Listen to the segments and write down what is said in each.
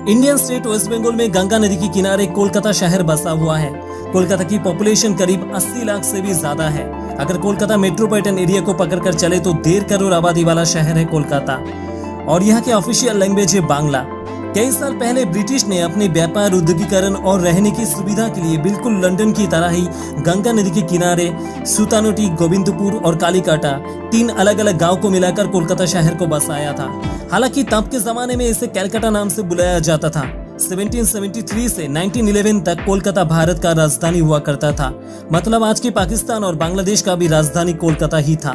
Indian state waste Bengal में गंगा नदी के किनारे कोलकाता शहर बसा हुआ है। कोलकाता की पॉपुलेशन करीब 80 लाख से भी ज्यादा है। अगर कोलकाता मेट्रोपॉलिटन एरिया को पकड़कर चले तो 1.5 करोड़ आबादी वाला शहर है कोलकाता और यहाँ के ऑफिशियल लैंग्वेज है बांग्ला। कई साल पहले ब्रिटिश ने अपने व्यापार, उद्योगीकरण और रहने की सुविधा के लिए बिल्कुल लंदन की तरह ही गंगा नदी के किनारे सुतानोटी, गोविंदपुर और कालीकाटा 3 अलग अलग गांव को मिलाकर कोलकाता शहर को बसाया था। हालांकि तब के जमाने में इसे कैलकाटा नाम से बुलाया जाता था। 1773 से 1911 तक कोलकाता भारत का राजधानी हुआ करता था। मतलब आज के पाकिस्तान और बांग्लादेश का भी राजधानी कोलकाता ही था।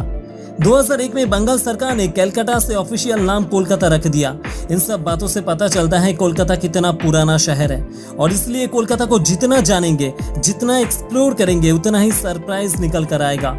2001 में बंगाल सरकार ने कैलकाटा से ऑफिशियल नाम कोलकाता रख दिया। इन सब बातों से पता चलता है कोलकाता कितना पुराना शहर है और इसलिए कोलकाता को जितना जानेंगे, जितना एक्सप्लोर करेंगे, उतना ही सरप्राइज निकल कर आएगा।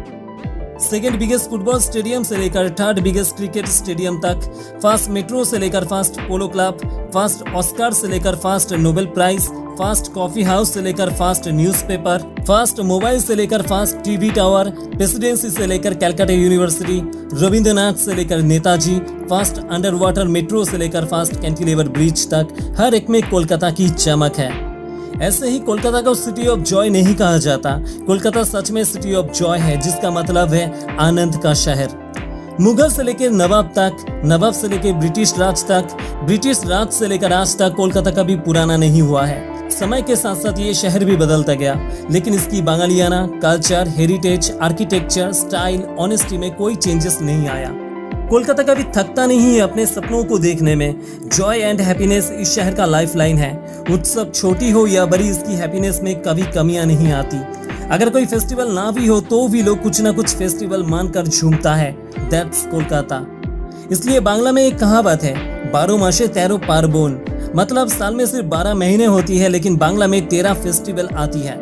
सेकेंड बिगेस्ट फुटबॉल स्टेडियम से लेकर थर्ड बिगेस्ट क्रिकेट स्टेडियम तक, फास्ट मेट्रो से लेकर first polo club, first Oscar से लेकर first Nobel prize, first coffee house से लेकर फास्ट न्यूज़पेपर, फास्ट मोबाइल से लेकर फास्ट टीवी टावर, प्रेसिडेंसी से लेकर कैलकाटा यूनिवर्सिटी, रविंद्रनाथ से लेकर Netaji, fast under water metro से लेकर फास्ट कैंटिलीवर ब्रिज तक, हर एक में कोलकाता की चमक है। ऐसे ही कोलकाता को सिटी ऑफ जॉय नहीं कहा जाता। कोलकाता सच में सिटी ऑफ जॉय है, जिसका मतलब है आनंद का शहर। मुगल से लेकर नवाब तक, नवाब से लेकर ब्रिटिश राज तक, ब्रिटिश राज से लेकर आज तक कोलकाता कभी पुराना नहीं हुआ है। समय के साथ साथ ये शहर भी बदलता गया, लेकिन इसकी बांगालियाना culture, heritage, architecture, style, honesty में कोई चेंजेस नहीं आया। कोलकाता कभी थकता नहीं है अपने सपनों को देखने में। जॉय एंड हैप्पीनेस इस शहर का लाइफलाइन है। उत्सव छोटी हो या बड़ी, इसकी हैप्पीनेस में कभी कमियां नहीं आती। अगर कोई फेस्टिवल ना भी हो तो भी लोग कुछ ना कुछ फेस्टिवल मानकर झूमता है। दैट्स कोलकाता। इसलिए बांग्ला में एक कहावत है, 12 मासे 13 पार्बण। मतलब साल में सिर्फ 12 महीने होती है, लेकिन बांग्ला में 13 फेस्टिवल आती है।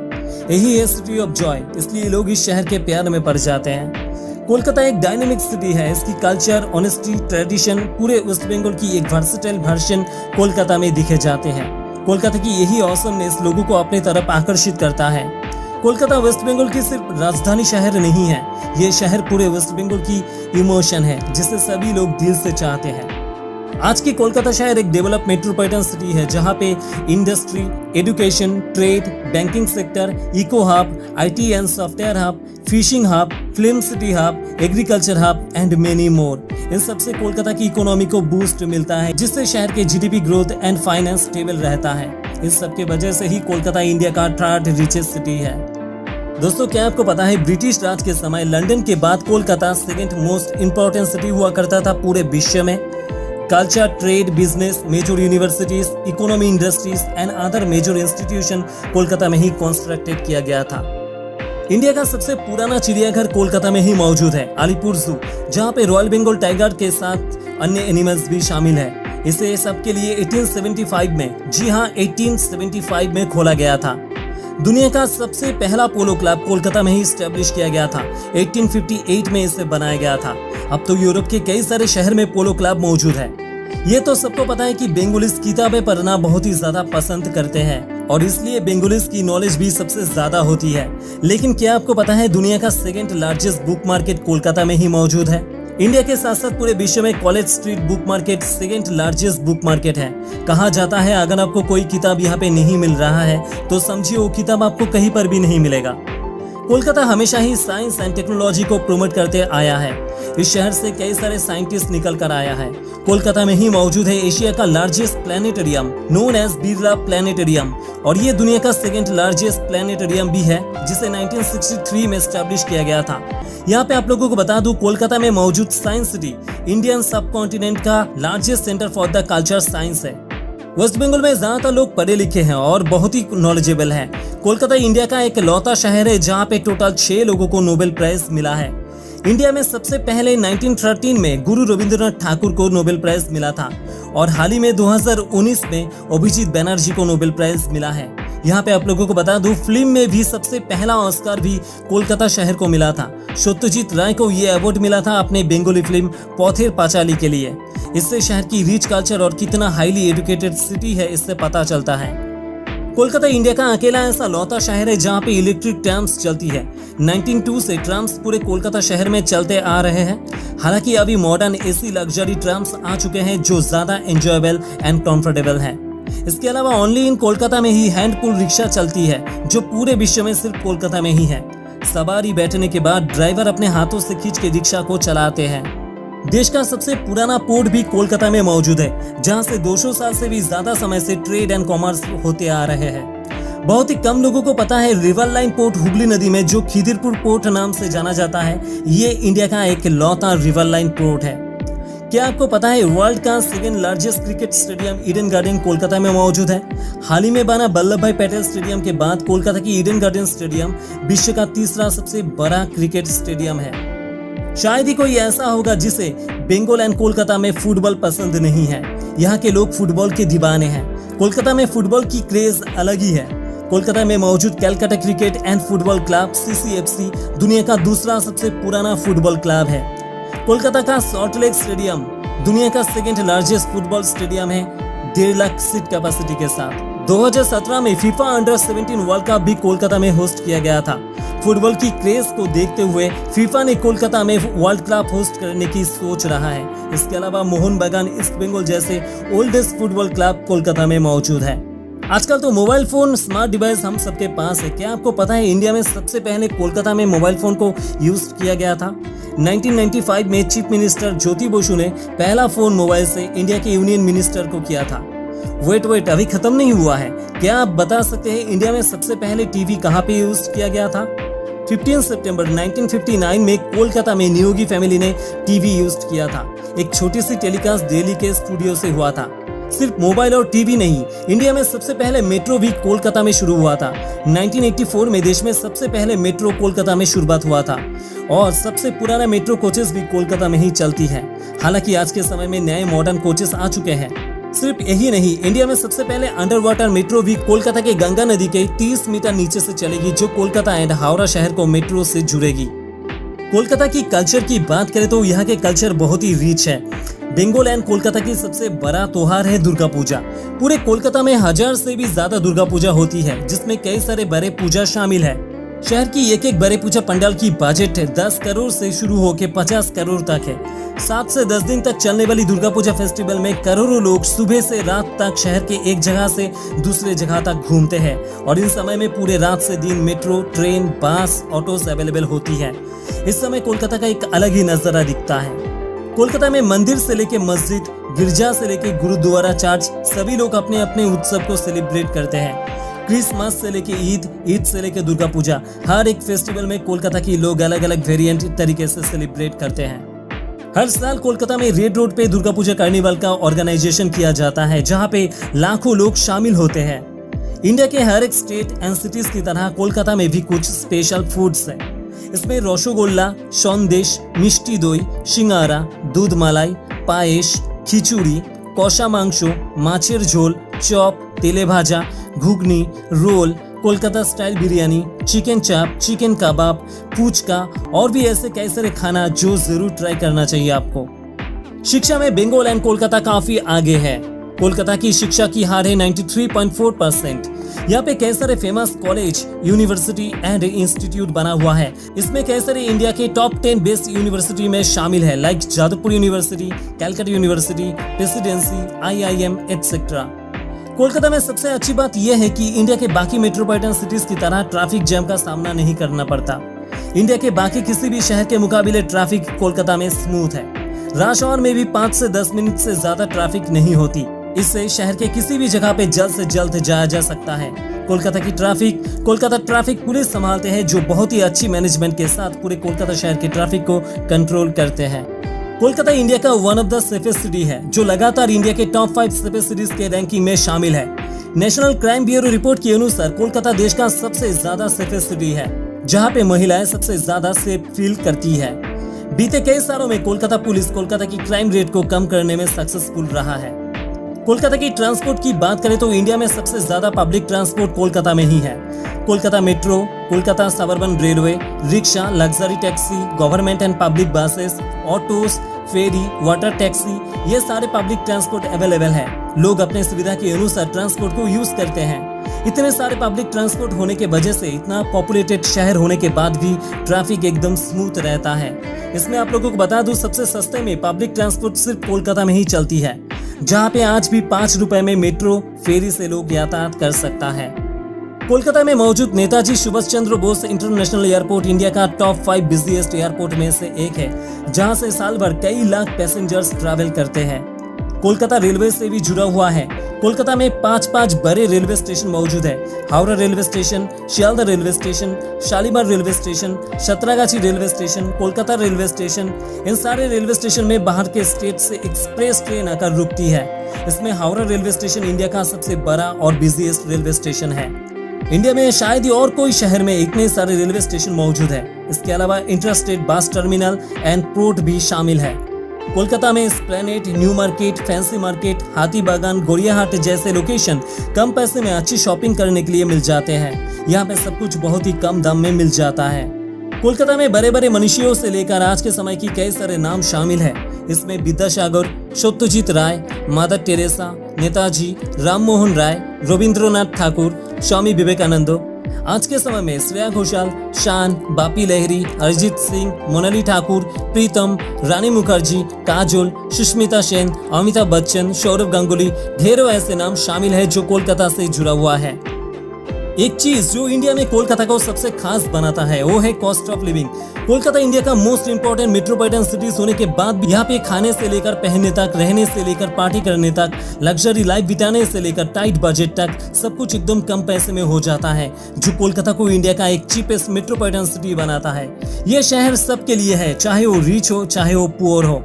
यही है सिटी ऑफ जॉय, इसलिए लोग इस शहर के प्यार में पड़ जाते हैं। कोलकाता एक डायनेमिक सिटी है। इसकी कल्चर, ऑनेस्टी, ट्रेडिशन, पूरे वेस्ट बंगाल की एक वर्सेटाइल वर्जन कोलकाता में दिखे जाते हैं। कोलकाता की यही ऑसमनेस लोगों को अपनी तरफ आकर्षित करता है। कोलकाता वेस्ट बंगाल की सिर्फ राजधानी शहर नहीं है, ये शहर पूरे वेस्ट बंगाल की इमोशन है, जिसे सभी लोग दिल से चाहते हैं। आज की कोलकाता शहर एक डेवलप मेट्रोपॉलिटन सिटी है, जहाँ पे industry, education, trade, banking sector, eco hub, IT and software hub, fishing hub, film city hub, agriculture hub and many more. इन सबसे कोलकाता की इकोनॉमी को बूस्ट मिलता है, जिससे शहर के GDP growth and finance stable रहता है। इस सब के वजह से ही कोलकाता इंडिया का 3rd रिचेस्ट सिटी है। दोस्तों, क्या आपको पता है ब्रिटिश राज के समय लंदन के बाद Kolkata 2nd most important city हुआ करता था पूरे विश्व में। Culture, trade, business, major universities, economy, industries and other major institution Kolkata में ही कंस्ट्रक्टेड किया गया था। इंडिया का सबसे पुराना चिड़ियाघर कोलकाता में ही मौजूद है, अलीपुर जू, जहां पे रॉयल बंगाल टाइगर के साथ अन्य एनिमल्स भी शामिल है। इसे सबके लिए 1875 में, जी हाँ 1875 में खोला गया था। दुनिया का सबसे पहला पोलो क्लब कोलकाता में ही स्टैब्लिश किया गया था। 1858 में इसे बनाया गया था। अब तो यूरोप के कई सारे शहर में पोलो क्लब मौजूद है। ये तो सबको पता है कि बेंगोलीज किताबें पढ़ना बहुत ही ज्यादा पसंद करते हैं और इसलिए बेंगोलीज की नॉलेज भी सबसे ज्यादा होती है। लेकिन क्या आपको पता है दुनिया का 2nd largest book market Kolkata में ही मौजूद है। इंडिया के साथ साथ पूरे विश्व में college street book market 2nd largest book market है। कहा जाता है अगर आपको कोई किताब यहाँ पे नहीं मिल रहा है तो समझिए वो किताब आपको कहीं पर भी नहीं मिलेगा। कोलकाता हमेशा ही साइंस एंड टेक्नोलॉजी को प्रमोट करते आया है। इस शहर से कई सारे साइंटिस्ट निकल कर आया है। कोलकाता में ही मौजूद है एशिया का लार्जेस्ट प्लैनेटरियम नोन एज बिरला प्लैनेटरियम और ये दुनिया का 2nd लार्जेस्ट प्लैनेटरियम भी है, जिसे 1963 में एस्टैब्लिश किया गया था। यहाँ पे आप लोगों को बता दूं, कोलकाता में मौजूद साइंस सिटी इंडियन सब कॉन्टिनेंट का largest centre for the culture science है। वेस्ट बंगाल में ज्यादातर लोग पढ़े लिखे हैं और बहुत ही नॉलेजेबल हैं। कोलकाता इंडिया का एक लौता शहर है जहाँ पे टोटल 6 लोगों को नोबेल प्राइज मिला है। इंडिया में सबसे पहले 1913 में गुरु रविंद्रनाथ ठाकुर को नोबेल प्राइज मिला था और हाल ही में 2019 में अभिजीत बनर्जी को नोबेल प्राइज मिला है। यहाँ पे आप लोगों को बता दूं, फिल्म में भी सबसे पहला ऑस्कर भी कोलकाता शहर को मिला था। सत्यजीत राय को ये अवार्ड मिला था अपने बंगाली फिल्म पथेर पाचाली के लिए। इससे शहर की रिच कल्चर और कितना हाईली एजुकेटेड सिटी है इससे पता चलता है। कोलकाता इंडिया का अकेला ऐसा लौता शहर है जहाँ पे इलेक्ट्रिक ट्राम्स चलती है। 1902 से ट्राम्स पूरे कोलकाता शहर में चलते आ रहे हैं। हालांकि अभी मॉडर्न AC लग्जरी ट्राम्स आ चुके हैं जो ज्यादा एंजॉयबल एंड कंफर्टेबल हैं। इसके अलावा ओनली इन कोलकाता में ही हैंड पुल रिक्शा चलती है, जो पूरे विश्व में सिर्फ कोलकाता में ही है। सवारी बैठने के बाद ड्राइवर अपने हाथों से खींच के रिक्शा को चलाते हैं। देश का सबसे पुराना पोर्ट भी कोलकाता में मौजूद है, जहां से 200 साल से भी ज्यादा समय से ट्रेड एंड कॉमर्स होते आ रहे हैं। बहुत ही कम लोगों को पता है, रिवर लाइन पोर्ट हुगली नदी में जो खिदिरपुर पोर्ट नाम से जाना जाता है, ये इंडिया का एक लौता रिवर लाइन पोर्ट है। क्या आपको पता है वर्ल्ड का second largest cricket stadium Eden garden Kolkata में मौजूद है। हाल ही में बना वल्लभ भाई पटेल स्टेडियम के बाद कोलकाता की ईडन गार्डन स्टेडियम विश्व का तीसरा सबसे बड़ा क्रिकेट स्टेडियम है। शायद ही कोई ऐसा होगा जिसे बंगाल एंड कोलकाता में फुटबॉल पसंद नहीं है। यहाँ के लोग फुटबॉल के दीवाने हैं। कोलकाता में फुटबॉल की क्रेज अलग ही है। कोलकाता में मौजूद Calcutta cricket and football club CCFC दुनिया का दूसरा सबसे पुराना फुटबॉल क्लब है। कोलकाता का सॉल्ट लेक स्टेडियम दुनिया का सेकेंड लार्जेस्ट फुटबॉल स्टेडियम है, 1.5 लाख सीट कैपेसिटी के साथ। 2017 में फीफा अंडर 17 वर्ल्ड कप भी कोलकाता में होस्ट किया गया था। फुटबॉल की क्रेज को देखते हुए फीफा ने कोलकाता में वर्ल्ड कप होस्ट करने की सोच रहा है। इसके अलावा मोहन बागान ईस्ट बंगाल जैसे ओल्डेस्ट फुटबॉल क्लब कोलकाता में मौजूद है। आजकल तो मोबाइल फोन, स्मार्ट डिवाइस हम सबके पास है। क्या आपको पता है इंडिया में सबसे पहले कोलकाता में मोबाइल फोन को यूज किया गया था? 1995 में चीफ मिनिस्टर ज्योति बसु ने पहला फोन मोबाइल से इंडिया के यूनियन मिनिस्टर को किया था। वेट अभी खत्म नहीं हुआ है। क्या आप बता सकते हैं इंडिया में सबसे पहले टीवी कहाँ पे यूज किया गया था? 15 सितंबर 1959 में कोलकाता में नियोगी फैमिली ने टीवी यूज किया था। एक छोटी सी टेलीकास्ट दिल्ली के स्टूडियो से हुआ था। सिर्फ मोबाइल और टीवी नहीं, इंडिया में सबसे पहले मेट्रो भी कोलकाता में शुरू हुआ था। 1984 में देश में सबसे पहले मेट्रो कोलकाता में शुरुआत हुआ था और सबसे पुराना मेट्रो कोचेस भी कोलकाता में ही चलती है। हालांकि आज के समय में नए मॉडर्न कोचेस आ चुके हैं। सिर्फ यही नहीं, इंडिया में सबसे पहले अंडर वाटर मेट्रो भी कोलकाता के गंगा नदी के 30 मीटर नीचे से चलेगी, जो कोलकाता एंड हावड़ा शहर को मेट्रो से जुड़ेगी। कोलकाता की कल्चर की बात करें तो यहाँ के कल्चर बहुत ही रिच है। बंगाल एंड कोलकाता की सबसे बड़ा त्योहार है दुर्गा पूजा। पूरे कोलकाता में 1000 से भी ज्यादा दुर्गा पूजा होती है, जिसमें कई सारे बड़े पूजा शामिल है। शहर की एक बड़े पूजा पंडाल की बजट 10 करोड़ से शुरू होकर 50 करोड़ तक है। 7 से 10 दिन तक चलने वाली दुर्गा पूजा फेस्टिवल में करोड़ों लोग सुबह से रात तक शहर के एक जगह से दूसरे जगह तक घूमते हैं और इन समय में पूरे रात से दिन मेट्रो, ट्रेन, बस, ऑटोस अवेलेबल होती है। इस समय कोलकाता का एक अलग ही नजारा दिखता है। कोलकाता में मंदिर से लेके मस्जिद, गिरजा से लेके गुरुद्वारा, चर्च, सभी लोग अपने अपने उत्सव को सेलिब्रेट करते हैं। क्रिसमस से लेके ईद से लेके दुर्गा पूजा, हर एक फेस्टिवल में कोलकाता की लोग अलग अलग वेरिएंट तरीके से सेलिब्रेट करते हैं। हर साल कोलकाता में रेड रोड पे दुर्गा पूजा कार्निवल का ऑर्गेनाइजेशन किया जाता है, जहां पे लाखों लोग शामिल होते हैं। इंडिया के हर एक स्टेट एंड सिटीज की तरह कोलकाता में भी कुछ स्पेशल फूड्स हैं। इसमें रसगोल्ला, सन्देश, मिष्टी दई, सिंगारा, दूध मलाई, पायेश, खिचुड़ी, कषा मांस, माछेर jhol, chop, tele bhaja, ghugni, roll, Kolkata style biryani, chicken chop, chicken kebab, puchka और भी ऐसे कई सारे खाना जो जरूर ट्राई करना चाहिए आपको। शिक्षा में बंगाल एंड कोलकाता काफी आगे है। कोलकाता की शिक्षा की हार है 93.4%। यहाँ पे कई सारे famous college, university and institute बना हुआ है। इसमें कई सारे इंडिया के टॉप 10 बेस्ट यूनिवर्सिटी में शामिल है, like Jadavpur university, Calcutta university, presidency, IIM etcetera. Kolkata में सबसे अच्छी बात यह है कि इंडिया के बाकी मेट्रोपॉलिटन सिटीज की तरह ट्रैफिक जैम का सामना नहीं करना पड़ता। इंडिया के बाकी किसी भी शहर के मुकाबले ट्रैफिक कोलकाता में स्मूथ है। रश आवर में भी 5 से 10 मिनट से ज्यादा ट्रैफिक नहीं होती। इससे शहर के किसी भी जगह पे जल्द से जल्द जाया जा सकता है। कोलकाता ट्रैफिक पुलिस संभालते हैं, जो बहुत ही अच्छी मैनेजमेंट के साथ पूरे कोलकाता शहर के ट्रैफिक को कंट्रोल करते हैं। कोलकाता इंडिया का one of the safest city है, जो लगातार इंडिया के टॉप 5 सेफेस्ट सिटीज के रैंकिंग में शामिल है। नेशनल क्राइम ब्यूरो रिपोर्ट के अनुसार कोलकाता देश का सबसे ज्यादा सेफेस्ट सिटी है, जहाँ पे महिलाएं सबसे ज्यादा सेफ फील करती है। बीते कई सालों में कोलकाता पुलिस कोलकाता की क्राइम रेट को कम करने में सक्सेसफुल रहा है। कोलकाता की ट्रांसपोर्ट की बात करें तो इंडिया में सबसे ज्यादा पब्लिक ट्रांसपोर्ट कोलकाता में ही है। Kolkata metro, Kolkata suburban railway, rickshaw, luxury taxi, government and public buses, autos, ferry, water taxi, ये सारे पब्लिक ट्रांसपोर्ट अवेलेबल है। लोग अपने सुविधा के अनुसार ट्रांसपोर्ट को यूज करते हैं। इतने सारे पब्लिक ट्रांसपोर्ट होने के वजह से इतना पॉपुलेटेड शहर होने के बाद भी ट्रैफिक एकदम स्मूथ रहता है। इसमें आप लोगों को बता दूं, सबसे सस्ते में पब्लिक ट्रांसपोर्ट सिर्फ कोलकाता में ही चलती है। जहां पे आज भी 5 रुपए में मेट्रो फेरी से लोग यातायात कर सकता है। कोलकाता में मौजूद Netaji Subhash Chandra Bose international airport India का टॉप 5 बिजिएस्ट एयरपोर्ट में से एक है, जहां से साल भर कई लाख पैसेंजर्स ट्रैवल करते हैं। कोलकाता रेलवे से भी जुड़ा हुआ है। कोलकाता में 5 बड़े रेलवे स्टेशन मौजूद है। Howrah railway station, Sealdah railway station, Shalimar railway station, Santragachi railway station, Kolkata railway station. इन सारे रेलवे स्टेशन में बाहर के स्टेट से एक्सप्रेस ट्रेन आकर रुकती है। इसमें हावड़ा रेलवे स्टेशन इंडिया का सबसे बड़ा और बिजिएस्ट रेलवे स्टेशन है। इंडिया में शायद ही और कोई शहर में इतने सारे रेलवे स्टेशन मौजूद है। इसके अलावा interstate bus terminal and port भी शामिल है। कोलकाता में Esplanade, new market, fancy market, हाथी बागान, गोरियाहाट जैसे लोकेशन कम पैसे में अच्छी शॉपिंग करने के लिए मिल जाते हैं। यहाँ पे सब कुछ बहुत ही कम दाम में मिल जाता है। कोलकाता में बड़े बड़े मनीषियों से लेकर आज के समय की कई सारे नाम शामिल है। इसमें विद्यासागर, सत्यजीत राय, मदर टेरेसा, नेताजी, राम मोहन राय, रविंद्रनाथ ठाकुर, स्वामी विवेकानंद। आज के समय में श्रेया घोषाल, शान, बापी लहरी, अरिजीत सिंह, मोनाली ठाकुर, प्रीतम, रानी मुखर्जी, काजोल, सुष्मिता सेन, अमिताभ बच्चन, सौरभ गांगुली, ढेरों ऐसे नाम शामिल है जो कोलकाता से जुड़ा हुआ है। एक चीज जो इंडिया में कोलकाता को सबसे खास बनाता है वो है cost of living. Kolkata India का मोस्ट इंपोर्टेंट मेट्रोपॉलिटन सिटीज होने के बाद भी यहाँ पे खाने से लेकर पहनने तक, रहने से लेकर पार्टी करने तक, लग्जरी लाइफ बिताने से लेकर टाइट बजट तक सब कुछ एकदम कम पैसे में हो जाता है, जो कोलकाता को इंडिया का एक चीपेस्ट मेट्रोपॉलिटन सिटी बनाता है। यह शहर सबके लिए है, चाहे वो रिच हो चाहे वो पुअर हो।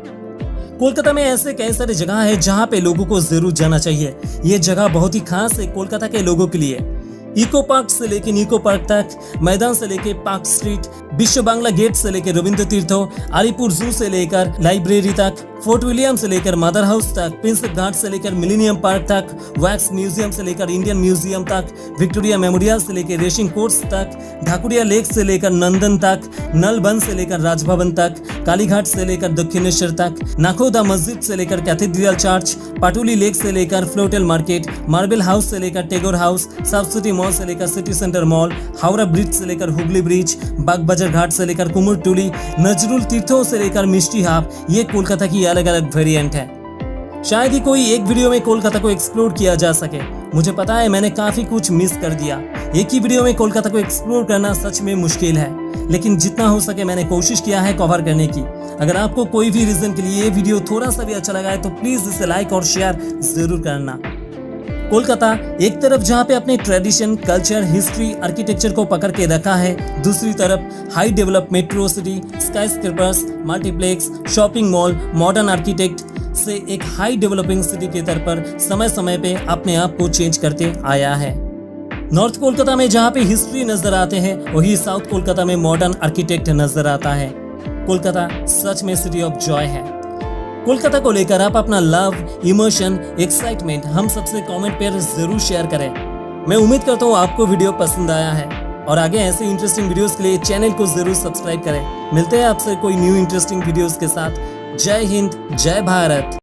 कोलकाता में ऐसे कई सारी जगह है जहाँ पे लोगों को जरूर जाना चाहिए। ये जगह बहुत ही खास है कोलकाता के लोगों के लिए। इको पार्क से लेके निको पार्क तक, मैदान से लेके पार्क स्ट्रीट, विश्व बांग्ला गेट से लेकर रविंद्र तीर्थ, अलीपुर जू से लेकर लाइब्रेरी तक, फोर्ट विलियम से लेकर मदर हाउस तक, प्रिंस घाट से लेकर मिलेनियम पार्क तक, वैक्स म्यूजियम से लेकर इंडियन म्यूजियम तक, विक्टोरिया मेमोरियल से लेकर रेसिंग कोर्स तक, ढाकुरिया लेक से लेकर नंदन तक, नलबंद से लेकर राजभवन तक, कालीघाट से लेकर दक्षिणेश्वर तक, नाखोदा मस्जिद से लेकर कैथेड्रल चर्च, पाटुली लेक से लेकर फ्लोटेल मार्केट, मार्बल हाउस से लेकर Tagore house, south city mall से लेकर city centre mall, Howrah bridge से लेकर हुगली ब्रिज, बाग बाजार घाट से लेकर कुमुरटुली, नजरुल तीर्थों से लेकर मिष्टी हाफ, ये कोलकाता की अलग अलग वेरिएंट है। शायद ही कोई एक वीडियो में कोलकाता को एक्सप्लोर किया जा सके। मुझे पता है मैंने काफी कुछ मिस कर दिया। एक ही वीडियो में कोलकाता को एक्सप्लोर करना सच में मुश्किल है, लेकिन जितना हो सके मैंने कोशिश किया है कवर करने की। अगर आपको कोई भी रीजन के लिए ये वीडियो थोड़ा सा भी अच्छा लगा है तो प्लीज इसे लाइक और शेयर जरूर करना। कोलकाता एक तरफ जहां पे अपने ट्रेडिशन, कल्चर, हिस्ट्री, आर्किटेक्चर को पकड़ के रखा है, दूसरी तरफ high develop metro city, skyscrapers, multiplex, shopping mall, modern architect से एक हाई डेवलपिंग सिटी के तौर पर समय समय पे अपने आप को चेंज करते आया है। नॉर्थ कोलकाता में जहां पे हिस्ट्री नजर आते हैं, वही साउथ कोलकाता में मॉडर्न आर्किटेक्ट नजर आता है। कोलकाता सच में सिटी ऑफ जॉय है। कोलकाता को लेकर आप अपना लव, इमोशन, एक्साइटमेंट हम सबसे कमेंट पर जरूर शेयर करें। मैं उम्मीद करता हूँ आपको वीडियो पसंद आया है और आगे ऐसे इंटरेस्टिंग वीडियोस के लिए चैनल को जरूर सब्सक्राइब करें। मिलते हैं आपसे कोई न्यू इंटरेस्टिंग वीडियोस के साथ। जय हिंद, जय भारत।